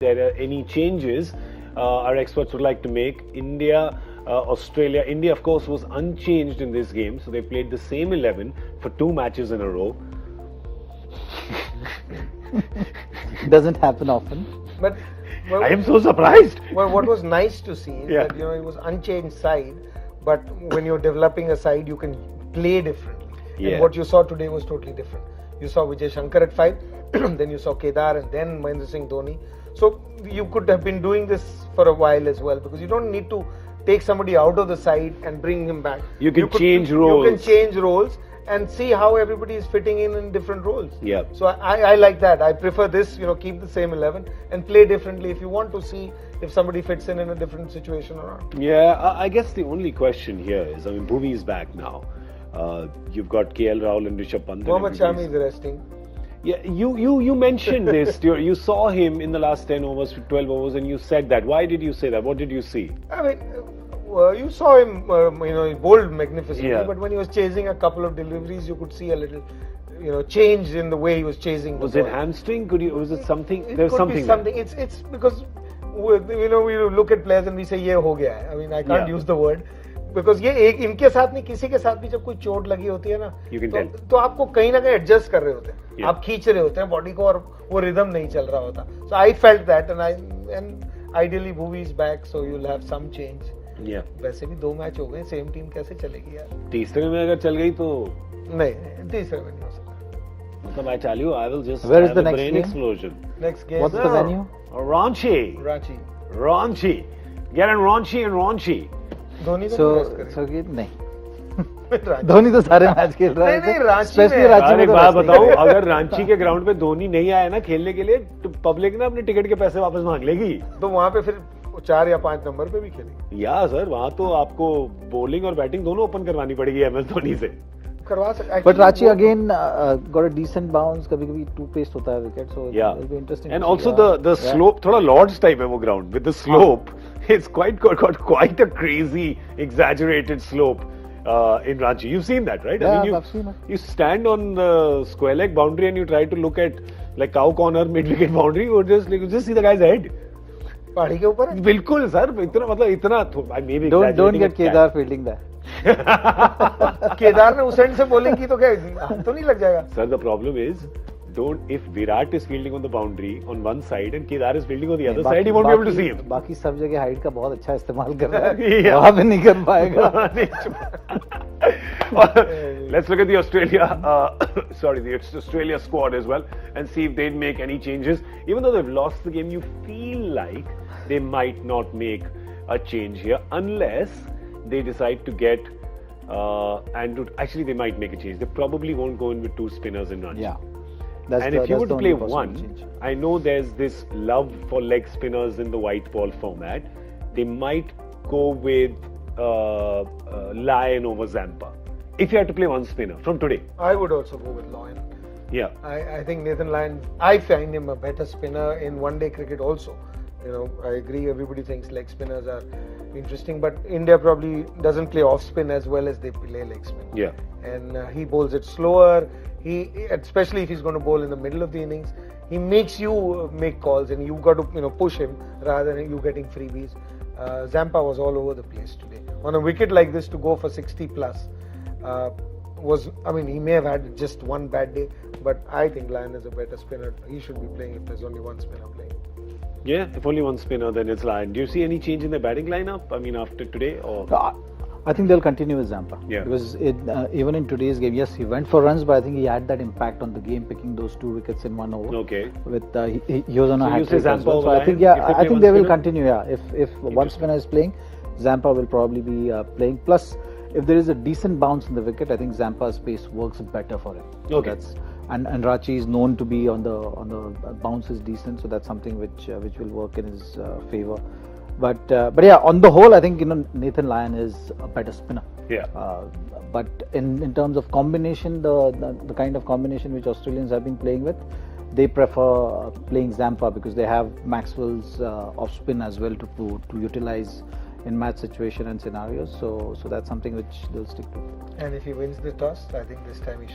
there are any changes our experts would like to make. India, Australia. India, of course, was unchanged in this game, so they played the same 11 for 2 matches in a row. Doesn't happen often. But I am so surprised. Well, what was nice to see is that it was unchanged side, but when you're developing a side, you can play differently. And what you saw today was totally different. You saw Vijay Shankar at 5, then you saw Kedar, and then Mahendra Singh Dhoni. So you could have been doing this for a while as well, because you don't need to take somebody out of the side and bring him back. You can change roles. You can change roles and see how everybody is fitting in different roles. Yeah. So I like that. I prefer this, keep the same 11 and play differently if you want to see if somebody fits in a different situation or not. Yeah, I guess the only question here is, Bhuvi is back now. You've got KL Rahul and Rishabh Pant. Mohammad Shami is resting. Yeah, you mentioned this. You saw him in the last 10 overs, 12 overs, and you said that. Why did you say that? What did you see? I mean, you saw him, he bowled magnificently, but when he was chasing a couple of deliveries, you could see a little, change in the way he was chasing. Was it hamstring? Was it something? It There was could something. be something. It's because we look at players and we say ye ho gaya hai. I mean, I can't use the word. Because ये एक इनके साथ नहीं, किसी के साथ भी जब कोई चोट लगी होती है ना, तो आपको कहीं ना कहीं एडजस्ट कर रहे होते हैं, आप खींच रहे होते हैं बॉडी को और वो रिदम नहीं चल रहा होता. So I felt that and ideally Bhuvi is back, so you will have some change. वैसे भी 2 मैच हो गए, सेम टीम कैसे चलेगी यार? तीसरे में अगर चल गई तो नहीं, तीसरे में नहीं हो सकता. मतलब I tell you, I will just Where is have the a next brain game? explosion. Next game. What's the venue? Ranchi. Get in Ranchi and Ranchi. Dhoni तो नहीं. धोनी तो सारे मैच खेल रहा है. नहीं, रांची में. एक बात बताऊं, अगर रांची के ग्राउंड पे धोनी नहीं आया ना खेलने के लिए, तो पब्लिक ना अपने टिकट के पैसे वापस मांग लेगी. तो वहाँ पे फिर 4 या 5 नंबर पे भी खेलेगी. या सर, वहाँ तो आपको बॉलिंग और बैटिंग दोनों ओपन करवानी पड़ेगी MS धोनी से. करवा सकते. But Ranchi again got a decent bounce. कभी-कभी two paced होता है wicket, so it'll be interesting. And also the slope, थोड़ा Lords type है वो ground with the slope. It's got quite a crazy, exaggerated slope in Ranchi. You've seen that, right? Yeah, I mean, I've seen it. You stand on the square leg boundary and you try to look at like cow corner mid wicket boundary. You just see the guy's head. पहाड़ी के ऊपर. बिल्कुल sir, इतना maybe don't get Kedar fielding that. Kedar ने उस and से bowling की तो क्या तो नहीं लग जाएगा? Sir, the problem is, if Virat is fielding on the boundary on one side and Kedar is fielding on the other side, he won't be able to see him. बाकी सब जगह हाइट का बहुत अच्छा इस्तेमाल कर रहा है. वहाँ पे नहीं कर पाएगा. Let's look at the Australia squad as well and see if they'd make any changes. Even though they've lost the game, you feel like they might not make a change here unless they decide to get actually they might make a change. They probably won't go in with 2 spinners in Ranchi. Yeah. And if you were to play one, I know there's this love for leg spinners in the white ball format. They might go with Lyon over Zampa. If you had to play one spinner from today. I would also go with Lyon. Yeah. I think Nathan Lyon, I find him a better spinner in one-day cricket also. I agree, everybody thinks leg spinners are interesting, but India probably doesn't play off spin as well as they play leg spin. Yeah. And he bowls it slower. Especially if he's going to bowl in the middle of the innings, he makes you make calls and you got to push him rather than you getting freebies. Zampa was all over the place today. On a wicket like this to go for 60 plus he may have had just one bad day, but I think Lyon is a better spinner. He should be playing if there's only one spinner playing. Yeah, if only one spinner, then it's Lyon. Do you see any change in the batting lineup? I mean, after today, or? I think they'll continue with Zampa. Yeah. Because even in today's game, yes, he went for runs, but I think he had that impact on the game, picking those 2 wickets in 1 over. Okay. With he was on a hat trick as well. So I think they will continue. Yeah, if one spinner is playing, Zampa will probably be playing. Plus, if there is a decent bounce in the wicket, I think Zampa's pace works better for him. Okay. And Ranchi is known to be on the bounce is decent, so that's something which will work in his favour. But yeah, on the whole, I think Nathan Lyon is a better spinner. Yeah. But in terms of combination, the kind of combination which Australians have been playing with, they prefer playing Zampa because they have Maxwell's off spin as well to utilize in match situation and scenarios. So that's something which they'll stick to. And if he wins the toss, I think this time he should